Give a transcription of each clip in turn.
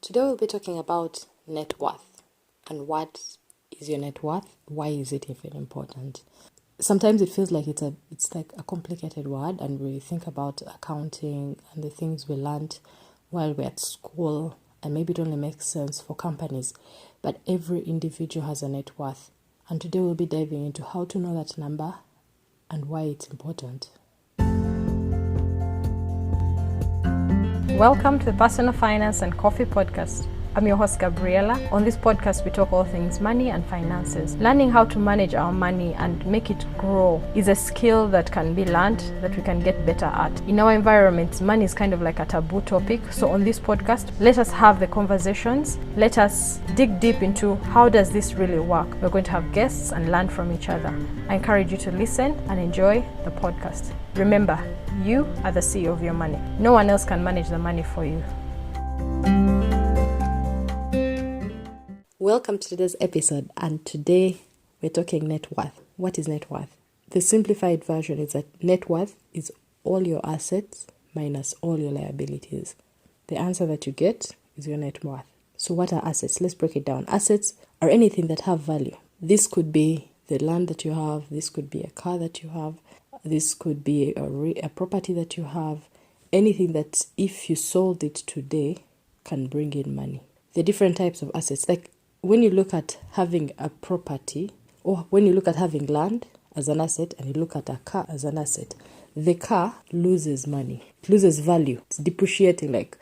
Today we'll be talking about net worth and what is your net worth? Why is it even important? Sometimes it feels like it's like a complicated word, and we think about accounting and the things we learned while we're at school, and maybe it only makes sense for companies, but every individual has a net worth. And today we'll be diving into how to know that number and why it's important. Welcome to the Personal Finance and Coffee Podcast. I'm your host, Gabriela. On this podcast, we talk all things money and finances. Learning how to manage our money and make it grow is a skill that can be learned, that we can get better at. In our environment, money is kind of like a taboo topic. So on this podcast, let us have the conversations. Let us dig deep into how does this really work. We're going to have guests and learn from each other. I encourage you to listen and enjoy the podcast. Remember, you are the CEO of your money. No one else can manage the money for you. Welcome to today's episode, and today we're talking net worth. What is net worth? The simplified version is that net worth is all your assets minus all your liabilities. The answer that you get is your net worth. So what are assets? Let's break it down. Assets are anything that have value. This could be the land that you have. This could be a car that you have. This could be a property that you have. Anything that if you sold it today can bring in money. The different types of assets, like when you look at having a property, or when you look at having land as an asset and you look at a car as an asset, the car loses money, it loses value, it's depreciating. Like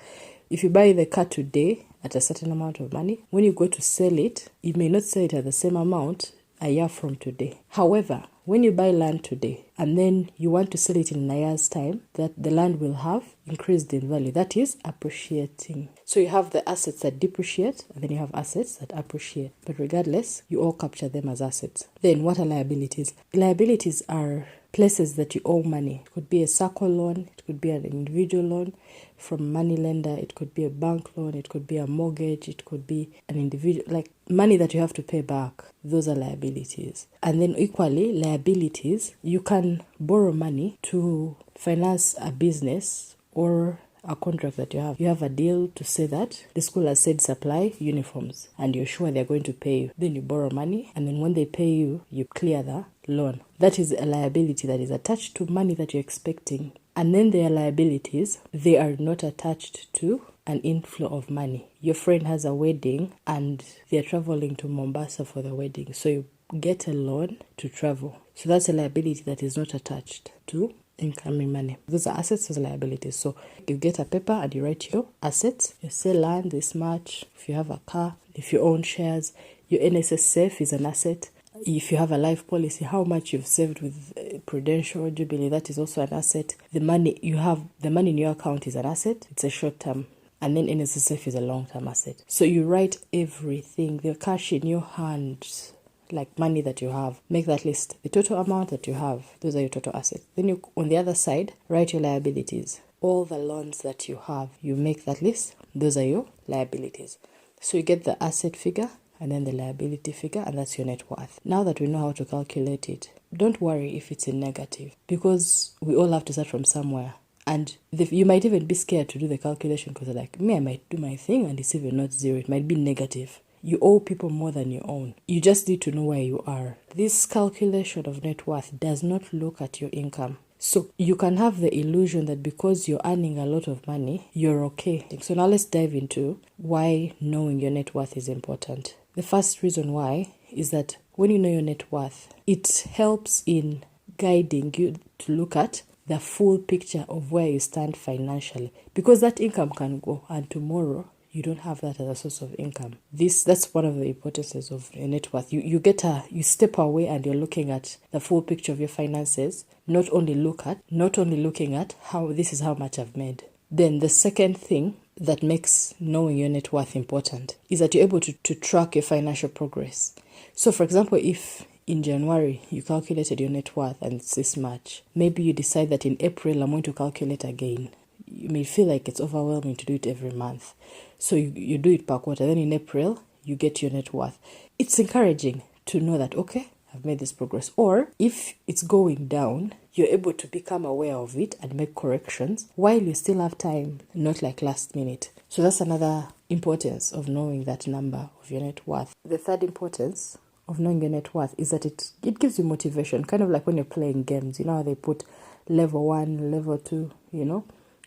if you buy the car today at a certain amount of money, when you go to sell it, you may not sell it at the same amount a year from today. However, when you buy land today and then you want to sell it in a year's time, that the land will have increased in value. That is appreciating. So you have the assets that depreciate and then you have assets that appreciate. But regardless, you all capture them as assets. Then what are liabilities? Liabilities are places that you owe money. It could be a circle loan, it could be an individual loan from a money lender, it could be a bank loan, it could be a mortgage, it could be an individual, like money that you have to pay back. Those are liabilities. And then equally, liabilities, you can borrow money to finance a business or a contract that you have. You have a deal to say that the school has said supply uniforms and you're sure they're going to pay you. Then you borrow money, and then when they pay you, you clear the loan. That is a liability that is attached to money that you're expecting. And then there are liabilities, they are not attached to an inflow of money. Your friend has a wedding and they're traveling to Mombasa for the wedding. So you get a loan to travel. So that's a liability that is not attached to incoming money. Those are assets, those are liabilities. So you get a paper and you write your assets. You sell land this much. If you have a car, if you own shares, your NSS safe is an asset. If you have a life policy, how much you've saved with Prudential, Jubilee, that is also an asset. The money you have, the money in your account is an asset. It's a short term. And then NSSF is a long-term asset. So you write everything, the cash in your hands, like money that you have. Make that list. The total amount that you have, those are your total assets. Then you, on the other side, write your liabilities. All the loans that you have, you make that list. Those are your liabilities. So you get the asset figure and then the liability figure, and that's your net worth. Now that we know how to calculate it, don't worry if it's in negative, because we all have to start from somewhere. And you might even be scared to do the calculation because like, I might do my thing and it's even not zero. It might be negative. You owe people more than you own. You just need to know where you are. This calculation of net worth does not look at your income. So you can have the illusion that because you're earning a lot of money, you're okay. So now let's dive into why knowing your net worth is important. The first reason why is that when you know your net worth, it helps in guiding you to look at the full picture of where you stand financially, because that income can go and tomorrow you don't have that as a source of income. That's one of the importances of a net worth. You step away and you're looking at the full picture of your finances, not only looking at how this is how much I've made. Then the second thing that makes knowing your net worth important is that you're able to track your financial progress. So for example, if in January you calculated your net worth and it's this much, maybe you decide that in April I'm going to calculate again. You may feel like it's overwhelming to do it every month. So you do it per quarter. Then in April, you get your net worth. It's encouraging to know that, okay, I've made this progress. Or if it's going down, you're able to become aware of it and make corrections while you still have time, not like last minute. So that's another importance of knowing that number of your net worth. The third importance of knowing your net worth is that it gives you motivation, kind of like when you're playing games. You know how they put level 1, level 2,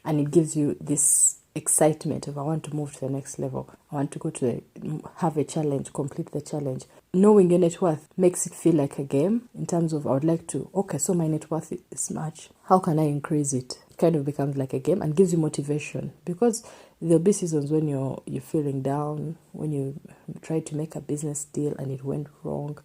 and it gives you this excitement of I want to move to the next level. I want to go to have a challenge, complete the challenge. Knowing your net worth makes it feel like a game in terms of I would like to, okay, so my net worth is much. How can I increase it? It kind of becomes like a game and gives you motivation, because there'll be seasons when you're feeling down, when you try to make a business deal and it went wrong,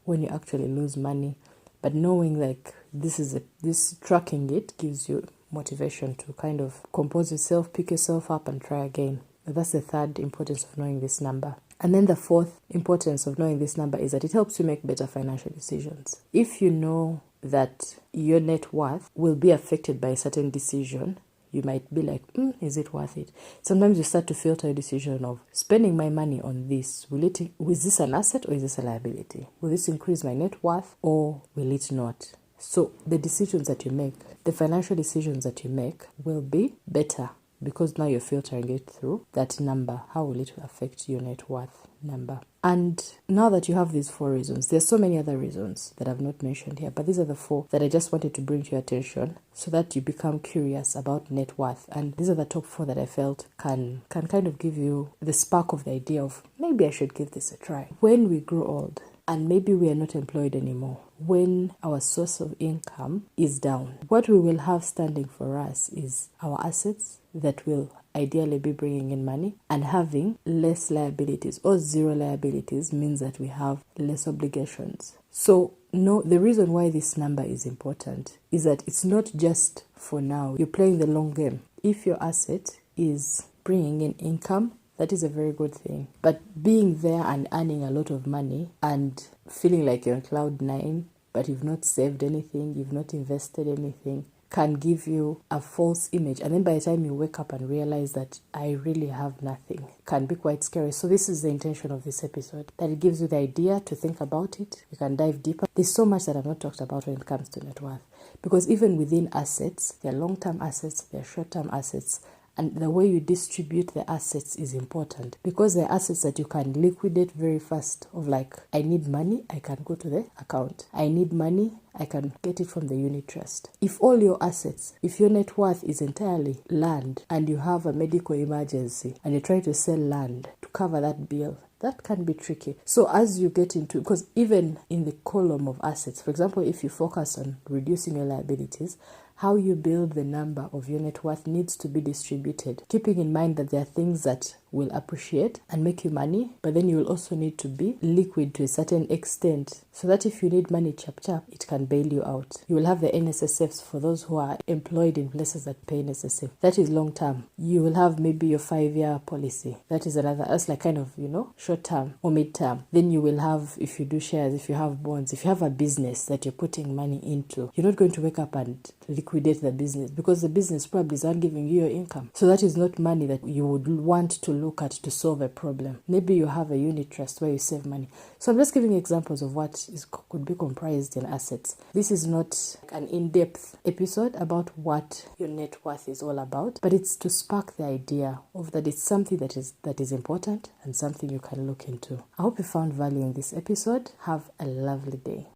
when you actually lose money. But knowing like this tracking it gives you motivation to kind of compose yourself, pick yourself up and try again. That's the third importance of knowing this number. And then the fourth importance of knowing this number is that it helps you make better financial decisions. If you know that your net worth will be affected by a certain decision, you might be like, is it worth it? Sometimes you start to filter a decision of spending my money on this. Is this an asset or is this a liability? Will this increase my net worth or will it not? So the decisions that you make, the financial decisions that you make will be better because now you're filtering it through that number. How will it affect your net worth number? And now that you have these 4 reasons, there's so many other reasons that I've not mentioned here, but these are the 4 that I just wanted to bring to your attention so that you become curious about net worth. And these are the top 4 that I felt can kind of give you the spark of the idea of maybe I should give this a try. When we grow old, and maybe we are not employed anymore, when our source of income is down, what we will have standing for us is our assets that will ideally be bringing in money, and having less liabilities or zero liabilities means that we have less obligations. So the reason why this number is important is that it's not just for now. You're playing the long game. If your asset is bringing in income, that is a very good thing. But being there and earning a lot of money and feeling like you're on cloud 9, but you've not saved anything, you've not invested anything, can give you a false image. And then by the time you wake up and realize that I really have nothing, can be quite scary. So this is the intention of this episode, that it gives you the idea to think about it. You can dive deeper. There's so much that I've not talked about when it comes to net worth. Because even within assets, there are long-term assets, there are short-term assets. And the way you distribute the assets is important, because the assets that you can liquidate very fast, of like, I need money, I can go to the account. I need money, I can get it from the unit trust. If all your assets, if your net worth is entirely land and you have a medical emergency and you try to sell land to cover that bill, that can be tricky. So as you get into, because even in the column of assets, for example, if you focus on reducing your liabilities, how you build the number of your net worth needs to be distributed, keeping in mind that there are things that will appreciate and make you money, but then you will also need to be liquid to a certain extent, so that if you need money chap, it can bail you out. You will have the NSSFs for those who are employed in places that pay NSSF. That is long term. You will have maybe your 5-year policy. That is another, that's like kind of, short term or mid term. Then you will have, if you do shares, if you have bonds, if you have a business that you're putting money into, you're not going to wake up and liquidate the business, because the business probably is not giving you your income. So that is not money that you would want to look at to solve a problem. Maybe you have a unit trust where you save money. So I'm just giving examples of what could be comprised in assets. This is not an in-depth episode about what your net worth is all about, but it's to spark the idea of that it's something that is important and something you can look into. I hope you found value in this episode. Have a lovely day.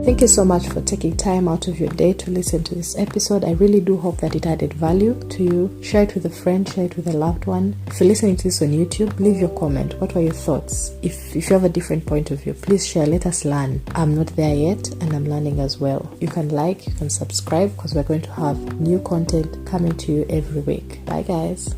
Thank you so much for taking time out of your day to listen to this episode. I really do hope that it added value to you. Share it with a friend, share it with a loved one. If you're listening to this on YouTube, leave your comment. What were your thoughts? If you have a different point of view, please share. Let us learn. I'm not there yet and I'm learning as well. You can you can subscribe, because we're going to have new content coming to you every week. Bye guys.